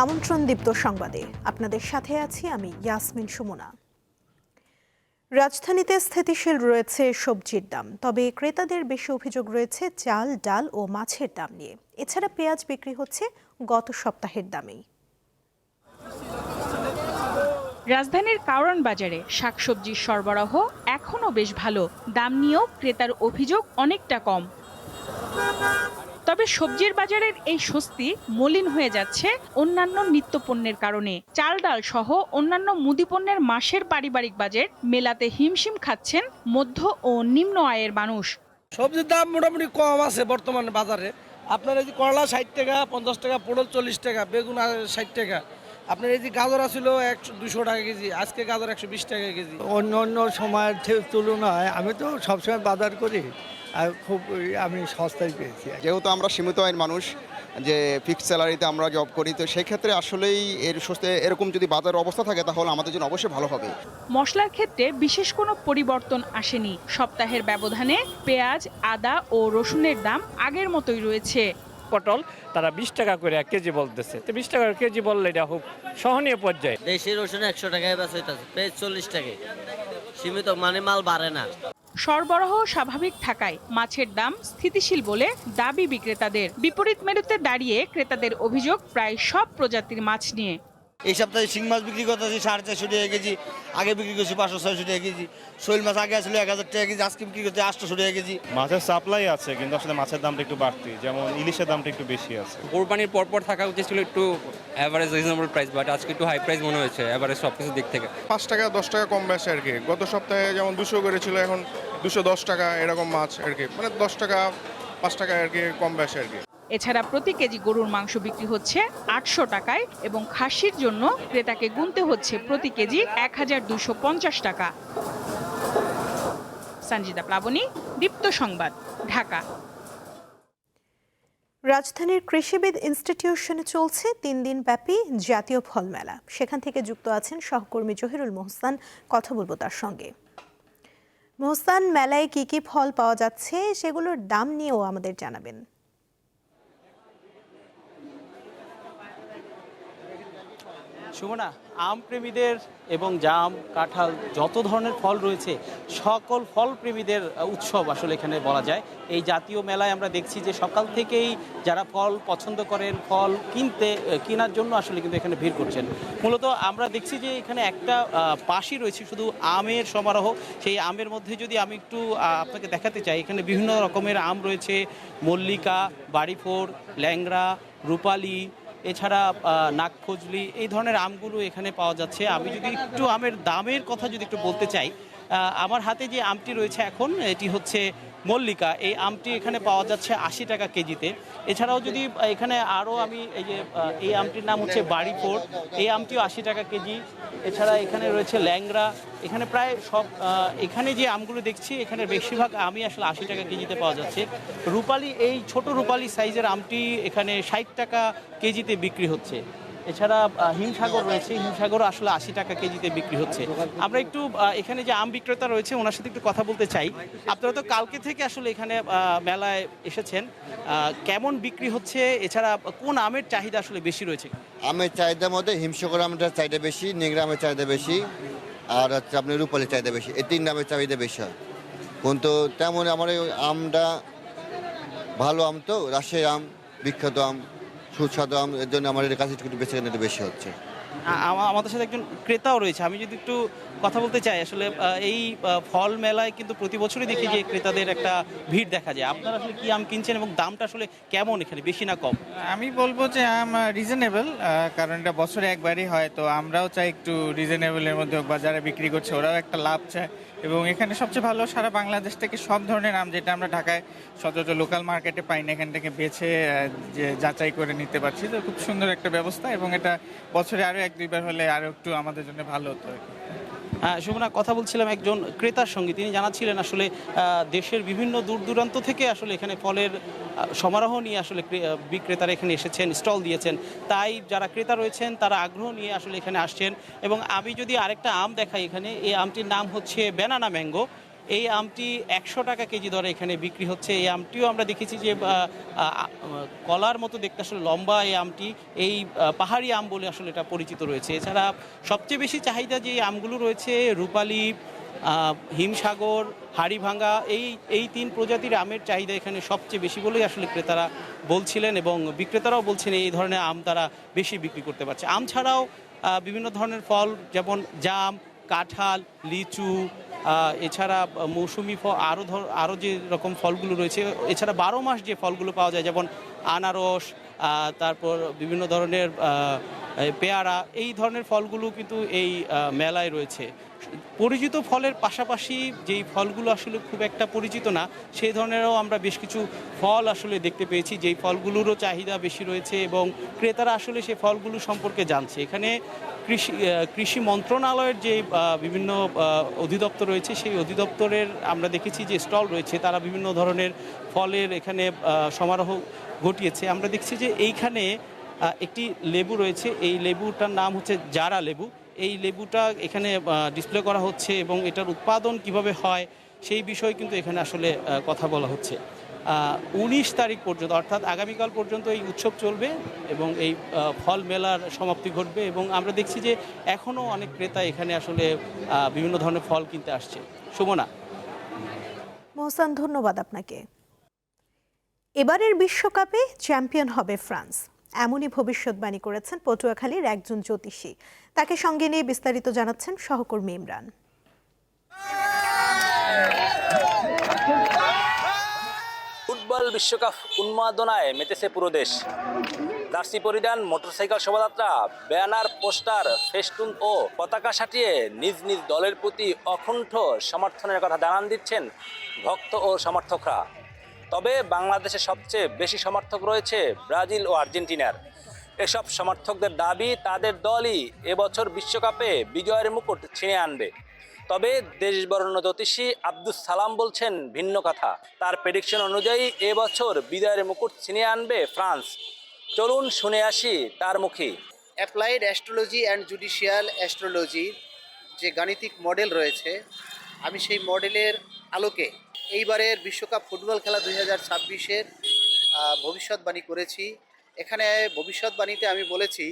আমন্ত্রণ দীপ্ত সংবাদে আপনাদের সাথে আছি আমি ইয়াসমিন সুমনা। রাজধানীতে স্থিতিশীল রয়েছে সবজির দাম, তবে ক্রেতাদের বেশি অভিযোগ রয়েছে চাল, ডাল ও মাছের দাম নিয়ে। এছাড়া পেঁয়াজ বিক্রি হচ্ছে গত সপ্তাহের দামেই। রাজধানীর কারওয়ান বাজারে শাকসবজির সরবরাহ এখনও বেশ ভালো, দাম নিয়েও ক্রেতার অভিযোগ অনেকটা কম। তবে সবজির বাজারের এই স্বস্তি মলিন হয়ে যাচ্ছে অন্যান্য নিত্যপণ্যের কারণে। চাল, ডাল সহ অন্যান্য মুদিপণ্যের মাসের পারিবারিক বাজেট মেলাতে হিমশিম খাচ্ছেন মধ্য ও নিম্ন আয়ের মানুষ। সবজির দাম মোটামুটি কম আছে বর্তমানে বাজারে। আপনার এই যে করলা 60 টাকা, 50 টাকা, পটল 40 টাকা, বেগুন 60 টাকা। আপনার এই যে গাজর ছিল 200 টাকা কেজি, আজকে গাজর 120 টাকা কেজি। অন্য অন্য সময়ের তুলনায় আমি তো সবসময় বাজার করি আর আমি সস্তায় পেয়েছি। যেহেতু আমরা সীমিত আয়ের মানুষ, যে ফিক্সড স্যালারিতে আমরা জব করি, তো সেক্ষেত্রে আসলেই এরকম যদি বাজার অবস্থা থাকে তাহলে আমাদের জন্য অবশ্যই ভালো হবে। মশলার ক্ষেত্রে বিশেষ কোনো পরিবর্তন আসেনি। সপ্তাহের ব্যবধানে পেঁয়াজ, আদা ও রসুনের দাম আগের মতোই রয়েছে। পটল তারা 20 টাকা করে 1 কেজি বলতেছে, তো 20 টাকা কেজি বললে এটা খুব সহনীয় পর্যায়ে। দেশি রসুন 100 টাকায় বেচা হইতাছে, পেঁয়াজ 40 টাকায়। সীমিত মানে মাল বাড়ে না। সরবরাহ স্বাভাবিক থাকায় মাছের দাম স্থিতিশীল বলে দাবি বিক্রেতাদের। বিপরীত মেরুতে দাঁড়িয়ে ক্রেতাদের অভিযোগ প্রায় সব প্রজাতির মাছ নিয়ে। এই সপ্তাহে শিং মাছ বিক্রি করতেছি 450 টাকা কেজি, আগে বিক্রি করছি 500-600 টাকা কেজি। শৈল মাছ আগে আসলে 1000 টাকা কেজি, আজকে বিক্রি করতে 800 টাকা কেজি। মাছের সাপ্লাই আছে, কিন্তু আসলে মাছের দামটা একটু বাড়তি, যেমন ইলিশের দামটা একটু বেশি আছে। কোরবানির পরপর থাকা উচিত ছিল একটু অ্যাভারেজ রিজনেবল প্রাইস, বাট আজকে একটু হাই প্রাইস মনে হয়েছে অ্যাভারেজ সব কিছুর দিক থেকে। 5 টাকা 10 টাকা কম বেশি আর কি। গত সপ্তাহে যেমন 200 করে ছিল, এখন 210 টাকা এরকম মাছ আর কি, মানে 10 টাকা 5 টাকা আর কি কম বেশি আর কি। এছাড়া প্রতি কেজি গরুর মাংস বিক্রি হচ্ছে 800 টাকায় এবং খাসির জন্য ক্রেতাকে গুনতে হচ্ছে প্রতি কেজি 1250 টাকা। সঞ্জিদা প্লাবনী, দীপ্ত সংবাদ, ঢাকা। রাজধানীর কৃষিবিদ ইনস্টিটিউশনে চলছে 3 দিন ব্যাপী জাতীয় ফল মেলা। সেখান থেকে যুক্ত আছেন সহকর্মী জহিরুল মোহসান, কথা বলবো তার সঙ্গে। মোহসান, মেলায় কি কি ফল পাওয়া যাচ্ছে সেগুলোর দাম নিয়েও আমাদের জানাবেন। সুমনা, আম প্রেমীদের এবং জাম, কাঁঠাল যত ধরনের ফল রয়েছে সকল ফল প্রেমীদের উৎসব আসলে এখানে বলা যায়। এই জাতীয় মেলায় আমরা দেখছি যে সকাল থেকেই যারা ফল পছন্দ করেন, ফল কেনার জন্য আসলে কিন্তু এখানে ভিড় করছেন। মূলত আমরা দেখছি যে এখানে একটা পাশই রয়েছে শুধু আমের সমারোহ। সেই আমের মধ্যে যদি আমি একটু আপনাকে দেখাতে চাই, এখানে বিভিন্ন রকমের আম রয়েছে, মল্লিকা, বাড়িফোর, ল্যাংড়া, রূপালী, এছাড়া নাগফজলি, এই ধরনের আমগুলো এখানে পাওয়া যাচ্ছে। আমি যদি একটু আমের দামের কথা যদি একটু বলতে চাই, আমার হাতে যে আমটি রয়েছে এখন, এটি হচ্ছে মল্লিকা। এই আমটি এখানে পাওয়া যাচ্ছে 80 টাকা কেজিতে। এছাড়াও যদি এখানে আরও আমি এই আমটির নাম হচ্ছে বাড়িফোর, এই আমটিও 80 টাকা কেজি। এছাড়া এখানে রয়েছে ল্যাংড়া। এখানে প্রায় সব এখানে যে আমগুলো দেখছি এখানে বেশিরভাগ আমই আসলে 80 টাকা কেজিতে পাওয়া যাচ্ছে। রূপালী, এই ছোট রূপালী সাইজের আমটি এখানে 60 টাকা কেজিতে বিক্রি হচ্ছে। এছাড়া হিমসাগর রয়েছে, হিমসাগরও আসলে 80 টাকা কেজিতে বিক্রি হচ্ছে। আমরা একটু এখানে যে আম বিক্রেতা রয়েছে ওনার সাথে একটু কথা বলতে চাই। আপনারা তো কালকে থেকে আসলে এখানে মেলায় এসেছেন, কেমন বিক্রি হচ্ছে? এছাড়া কোন আমের চাহিদা আসলে বেশি রয়েছে? আমের চাহিদার মধ্যে হিমসাগর আমটার চাহিদা বেশি, নেংরা আমের চাহিদা বেশি, আর হচ্ছে আপনার রূপালির চাহিদা বেশি। এই 3 আমের চাহিদা বেশি হয়। কিন্তু তেমন আমার এই আমটা ভালো আম, তো রাজশাহী আম বিখ্যাত আম, সুস্বাদু আম, এর জন্য আমার কাছে একটু বেশি বেশি হচ্ছে। আমাদের সাথে একজন ক্রেতাও রয়েছে, আমি যদি একটু কথা বলতে চাই। আসলে এই ফল মেলায় কিন্তু প্রতি বছরই দেখি যে ক্রেতাদের একটা ভিড় দেখা যায়। আপনারা আসলে কি আম কিনছেন এবং দামটা আসলে কেমন এখানে, বেশি না কম? আমি বলবো যে আম রিজনেবল, কারণ এটা বছরে একবারই হয়, তো আমরাও চাই একটু রিজনেবলের মধ্যে হোক, বা যারা বিক্রি করছে ওরাও একটা লাভ চায়। এবং এখানে সবচেয়ে ভালো সারা বাংলাদেশ থেকে সব ধরনের আম, যেটা আমরা ঢাকায় সচরাচর লোকাল মার্কেটে পাই না, এখান থেকে বেছে যে যাচাই করে নিতে পারছি। তো খুব সুন্দর একটা ব্যবস্থা, এবং এটা বছরে আরও 1-2 বার হলে আরও একটু আমাদের জন্য ভালো হতো আর কি। সুমনা, কথা বলছিলাম একজন ক্রেতার সঙ্গে, তিনি জানাচ্ছিলেন আসলে দেশের বিভিন্ন দূর দূরান্ত থেকে আসলে এখানে ফলের সমারোহ নিয়ে আসলে বিক্রেতারা এখানে এসেছেন, স্টল দিয়েছেন। তাই যারা ক্রেতা রয়েছেন তারা আগ্রহ নিয়ে আসলে এখানে আসছেন। এবং আমি যদি আরেকটা আম দেখাই, এখানে এই আমটির নাম হচ্ছে ব্যানানা ম্যাঙ্গো। এই আমটি 100 টাকা কেজি দরে এখানে বিক্রি হচ্ছে। এই আমটিও আমরা দেখেছি যে কলার মতো দেখতে আসলে লম্বা এই আমটি, এই পাহাড়ি আম বলে আসলে এটা পরিচিত রয়েছে। এছাড়া সবচেয়ে বেশি চাহিদা যে আমগুলো রয়েছে রূপালী, হিমসাগর, হাড়িভাঙ্গা, এই 3 প্রজাতির আমের চাহিদা এখানে সবচেয়ে বেশি বলেই আসলে ক্রেতারা বলছিলেন এবং বিক্রেতারাও বলছেন এই ধরনের আম তারা বেশি বিক্রি করতে পারছে। আম ছাড়াও বিভিন্ন ধরনের ফল যেমন জাম, কাঁঠাল, লিচু, এছাড়া মৌসুমি ফল, আরও যে রকম ফলগুলো রয়েছে, এছাড়া 12 মাস যে ফলগুলো পাওয়া যায় যেমন আনারস, তারপর বিভিন্ন ধরনের পেয়ারা, এই ধরনের ফলগুলো কিন্তু এই মেলায় রয়েছে। পরিচিত ফলের পাশাপাশি যেই ফলগুলো আসলে খুব একটা পরিচিত না সেই ধরনেরও আমরা বেশ কিছু ফল আসলে দেখতে পেয়েছি, যেই ফলগুলোরও চাহিদা বেশি রয়েছে এবং ক্রেতারা আসলে সেই ফলগুলো সম্পর্কে জানছে। এখানে কৃষি মন্ত্রণালয়ের যে বিভিন্ন অধিদপ্তর রয়েছে সেই অধিদপ্তরের আমরা দেখেছি যে স্টল রয়েছে, তারা বিভিন্ন ধরনের ফলের এখানে সমারোহ ঘটিয়েছে। আমরা দেখছি যে এইখানে একটি লেবু রয়েছে, এই লেবুটার নাম হচ্ছে জারা লেবু। এই লেবুটা এখানে ডিসপ্লে করা হচ্ছে এবং এটার উৎপাদন কিভাবে হয় সেই বিষয়ে কিন্তু এখানে আসলে কথা বলা হচ্ছে। 19 তারিখ পর্যন্ত অর্থাৎ আগামীকাল পর্যন্ত এই উৎসব চলবে এবং এই ফল মেলার সমাপ্তি ঘটবে এবং আমরা দেখছি যে এখনও অনেক ক্রেতা এখানে আসলে বিভিন্ন ধরনের ফল কিনতে আসছে। সুমনা। মোহসান, ধন্যবাদ আপনাকে। এবারের বিশ্বকাপে চ্যাম্পিয়ন হবে ফ্রান্স, এমনই ভবিষ্যৎবাণী করেছেন পটুয়াখালীর একজন জ্যোতিষী। তাকে সঙ্গে নিয়ে বিস্তারিত জানাচ্ছেন সহকর্মী ইমরান। ফুটবল বিশ্বকাপ উন্মাদনায় মেতেছে পুরো দেশ। জার্সি পরিধান, মোটরসাইকেল শোভাযাত্রা, ব্যানার, পোস্টার, ফেস্টুন ও পতাকা সাটিয়ে নিজ নিজ দলের প্রতি অকুণ্ঠ সমর্থনের কথা জানান দিচ্ছেন ভক্ত ও সমর্থকরা। তবে বাংলাদেশে সবচেয়ে বেশি সমর্থক রয়েছে ব্রাজিল ও আর্জেন্টিনার। এসব সমর্থকদের দাবি তাদের দলই এবছর বিশ্বকাপে বিজয়ের মুকুট ছিনিয়ে আনবে। তবে দেশবরেণ্য জ্যোতিষী আব্দুস সালাম বলছেন ভিন্ন কথা। তার প্রেডিকশন অনুযায়ী এবছর বিজয়ের মুকুট ছিনিয়ে আনবে ফ্রান্স। চলুন শুনে আসি তার মুখে। Applied astrology and judicial astrology যে গাণিতিক মডেল রয়েছে, আমি সেই মডেলের আলোকে এইবারের বিশ্বকাপ ফুটবল খেলা 2026-এর ভবিষ্যৎবাণী করেছি। এখানে ভবিষ্যৎবাণীতে আমি বলেছি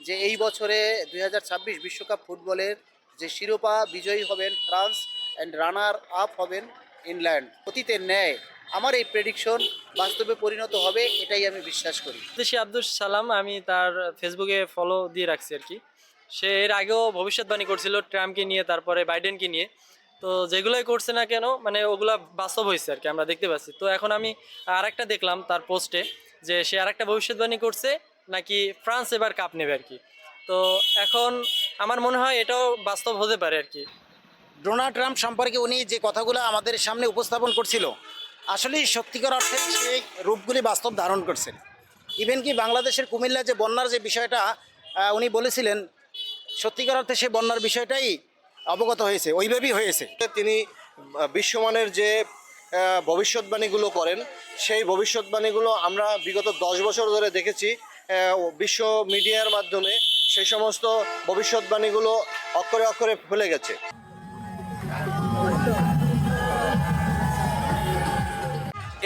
যে এই বছরে 2026 বিশ্বকাপ ফুটবলের যে শিরোপা বিজয়ী হবেন ফ্রান্স অ্যান্ড রানার আপ হবেন ইংল্যান্ড। অতীতের ন্যায় আমার এই প্রেডিকশন বাস্তবে পরিণত হবে, এটাই আমি বিশ্বাস করি। জ্যোতিষী আব্দুস সালাম, আমি তার ফেসবুকে ফলো দিয়ে রাখছি আর কি। সে এর আগেও ভবিষ্যৎবাণী করছিল ট্রাম্পকে নিয়ে, তারপরে বাইডেনকে নিয়ে। তো যেগুলোই করছে না কেন মানে ওগুলা বাস্তব হয়েছে আর কি, আমরা দেখতে পাচ্ছি। তো এখন আমি আরেকটা দেখলাম তার পোস্টে যে সে আরেকটা ভবিষ্যৎবাণী করছে নাকি ফ্রান্স এবার কাপ নেবে আর কি। তো এখন আমার মনে হয় এটাও বাস্তব হতে পারে আর কি। ডোনাল্ড ট্রাম্প সম্পর্কে উনি যে কথাগুলো আমাদের সামনে উপস্থাপন করছিল, আসলেই সত্যিকার অর্থে সেই রূপগুলি বাস্তব ধারণ করছেন। ইভেন কি বাংলাদেশের কুমিল্লা যে বন্যার যে বিষয়টা উনি বলেছিলেন, সত্যিকার অর্থে সেই বন্যার বিষয়টাই অবগত হয়েছে, ওইভাবেই হয়েছে। তিনি বিশ্বমানের যে ভবিষ্যৎবাণীগুলো করেন সেই ভবিষ্যৎবাণীগুলো আমরা বিগত 10 বছর ধরে দেখেছি বিশ্ব মিডিয়ার মাধ্যমে। সেই সমস্ত ভবিষ্যৎবাণীগুলো অক্ষরে অক্ষরে ফেলে গেছে।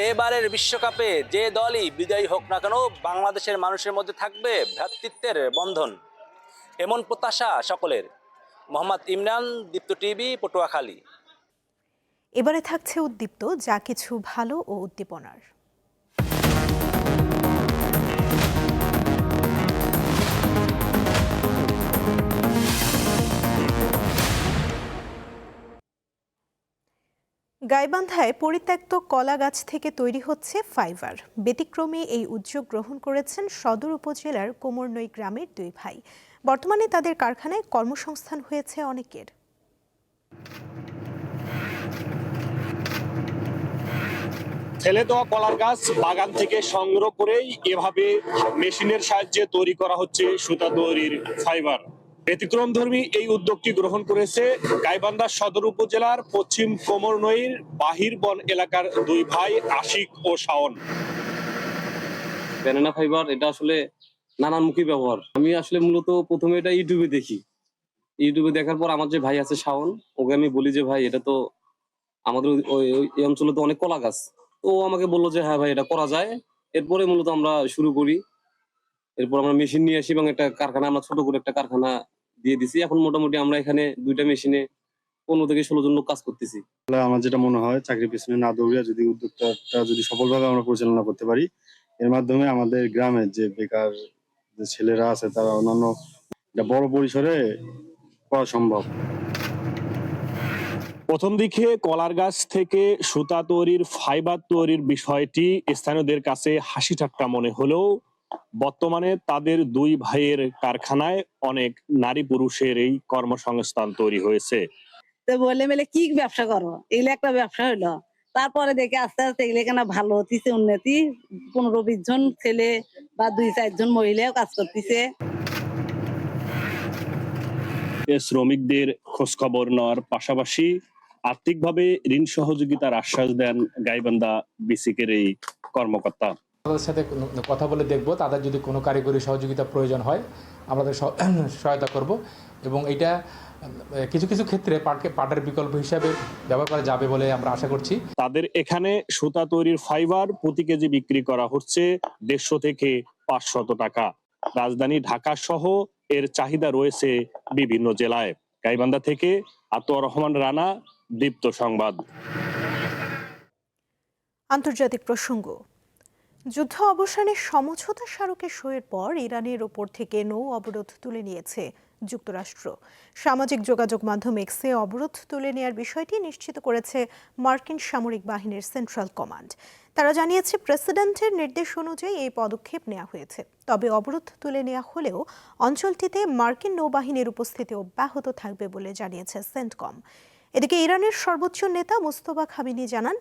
এবারের বিশ্বকাপে যে দলই বিজয়ী হোক না কেন বাংলাদেশের মানুষের মধ্যে থাকবে ভ্রাতৃত্বের বন্ধন, এমন প্রত্যাশা সকলের। মোহাম্মদ ইমরান, দীপ্ত টিভি, পটুয়াখালী। এবারে থাকছে উদ্দীপ্ত যা কিছু ভালো ও উদ্দীপনার। গাইবান্ধায় পরিত্যক্ত কলা গাছ থেকে তৈরি হচ্ছে ফাইবার। ব্যতিক্রমী এই উদ্যোগ গ্রহণ করেছেন সদর উপজেলার কোমরনই গ্রামের 2 ভাই। বর্তমানে তাদের কারখানায় কর্মসংস্থান হয়েছে অনেকের। ফেলে দেওয়া কলার গাছ বাগান থেকে সংগ্রহ করেই এভাবে মেশিনের সাহায্যে তৈরি করা হচ্ছে সুতা তৈরির ফাইবার। ব্যতিক্রমধর্মী এই উদ্যোগটি গ্রহণ করেছে গাইবান্ধা সদর উপজেলার পশ্চিম কোমরনইর বাহির বন এলাকার 2 ভাই আশিক ও শাওন। ব্যানানা ফাইবার এটা আসলে নানানমুখী ব্যবহার। আমি আসলে মূলত প্রথমে এটা ইউটিউবে দেখি। ইউটিউবে দেখার পর আমার যে ভাই আছে শাওন, ওকে আমি বলি যে ভাই এটা তো আমাদের এই অঞ্চলে তো অনেক কলা গাছ। তো ও আমাকে বললো যে হ্যাঁ ভাই এটা করা যায়। এরপরে মূলত আমরা শুরু করি। এরপর আমরা মেশিন নিয়ে আসি এবং একটা কারখানা, আমরা ছোট করে একটা কারখানা দিয়ে দিছি। এখন মোটামুটি আমরা এখানে 2টা মেশিনে 15 থেকে 16 জন লোক কাজ করতেছি। আমার যেটা মনে হয়, চাকরির পিছনে না দৌড়িয়ে যদি উদ্যোক্তাটা যদি সফলভাবে আমরা পরিচালনা করতে পারি, এর মাধ্যমে আমাদের গ্রামের যে বেকার যে ছেলেরা আছে তারা অন্যান্য এটা বড় পরিসরে করা সম্ভব। প্রথম দিকে কলার গাছ থেকে সুতা তৈরির, ফাইবার তৈরির বিষয়টি স্থানীয়দের কাছে হাসি ঠাট্টা মনে হলেও বর্তমানে তাদের 2 ভাইয়ের কারখানায় অনেক নারী পুরুষের এই কর্মসংস্থান তৈরি হয়েছে। তো বলে মেলে কি ব্যবসা করবো, এগুলো একটা ব্যবসা হইলো। তারপরে দেখে আস্তে আস্তে এগুলো কেন ভালো হতিছে, উন্নতি, 15-20 জন ছেলে বা 2-4 জন মহিলাও কাজ করতেছে। শ্রমিকদের খোঁজখবর নেওয়ার পাশাপাশি আর্থিকভাবে ঋণ সহযোগিতার আশ্বাস দেন গাইবান্ধা বিসিকের এই কর্মকর্তা। তাদের সাথে কথা বলে দেখব, তাদের যদি কোনো কারিগরি সহযোগিতা প্রয়োজন হয় আমরা তাদের সহায়তা করব এবং এটা কিছু কিছু ক্ষেত্রে পাটের বিকল্প হিসাবে ব্যবহার করা যাবে বলে আমরা আশা করছি। তাদের এখানে সুতা তৈরির ফাইবার প্রতি কেজি বিক্রি করা হচ্ছে 150 থেকে 500 টাকা। রাজধানী ঢাকা সহ এর চাহিদা রয়েছে বিভিন্ন জেলায়। গাইবান্ধা থেকে আতোয়ার রহমান রানা, দীপ্ত সংবাদ। আন্তর্জাতিক প্রসঙ্গ। যুদ্ধ অবসানের সমঝোতা স্মারকে সইয়ের পর ইরানের ওপর থেকে নৌ অবরোধ তুলে নিয়েছে যুক্তরাষ্ট্র। সামাজিক যোগাযোগ মাধ্যম এক্সে অবরোধ তুলে নেওয়ার বিষয়টি নিশ্চিত করেছে মার্কিন সামরিক বাহিনীর সেন্ট্রাল কমান্ড। তারা জানিয়েছে প্রেসিডেন্টের নির্দেশ অনুযায়ী এই পদক্ষেপ নেওয়া হয়েছে। তবে অবরোধ তুলে নেওয়া হলেও অঞ্চলটিতে মার্কিন নৌবাহিনীর উপস্থিতি অব্যাহত থাকবে বলে জানিয়েছে সেন্টকম। এদিকে ইরানের সর্বোচ্চ নেতা মুস্তফা খামেনি জানান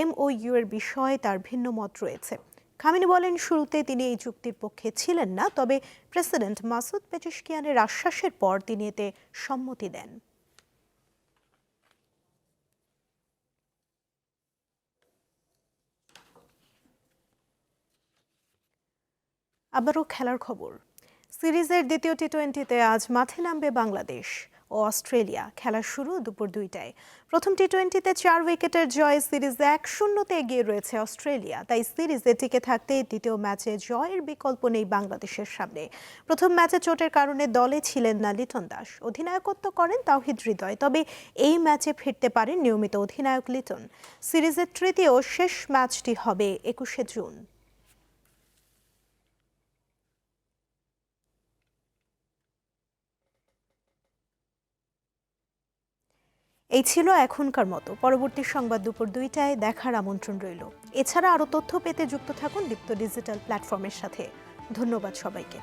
MOU এর বিষয়ে তার ভিন্ন মত রয়েছে। খামেনি বলেন শুরুতে তিনি এই চুক্তির পক্ষে ছিলেন না, তবে প্রেসিডেন্ট মাসুদ পেজেশকিয়ানের আশ্বাসের পর তিনি এতে সম্মতি দেন। আবারও খেলার খবর। সিরিজের দ্বিতীয় টি-20তে আজ মাঠে নামবে বাংলাদেশ ও অস্ট্রেলিয়া। খেলা শুরু দুপুর 2টায়। প্রথম টি-20তে 4 উইকেটের জয়ে সিরিজে 1-0 এগিয়ে রয়েছে অস্ট্রেলিয়া। তাই সিরিজে টিকে থাকতে দ্বিতীয় ম্যাচে জয়ের বিকল্প নেই বাংলাদেশের সামনে। প্রথম ম্যাচে চোটের কারণে দলে ছিলেন না লিটন দাস। অধিনায়কত্ব করেন তাওহিদ হৃদয়, তবে এই ম্যাচে ফিরতে পারেন নিয়মিত অধিনায়ক লিটন। সিরিজের তৃতীয় শেষ ম্যাচটি হবে 21শে জুন। এই ছিল এখনকার মতো। পরবর্তী সংবাদ দুপুর 2টায় দেখার আমন্ত্রণ রইল। এছাড়া আরও তথ্য পেতে যুক্ত থাকুন দীপ্ত ডিজিটাল প্ল্যাটফর্মের সাথে। ধন্যবাদ সবাইকে।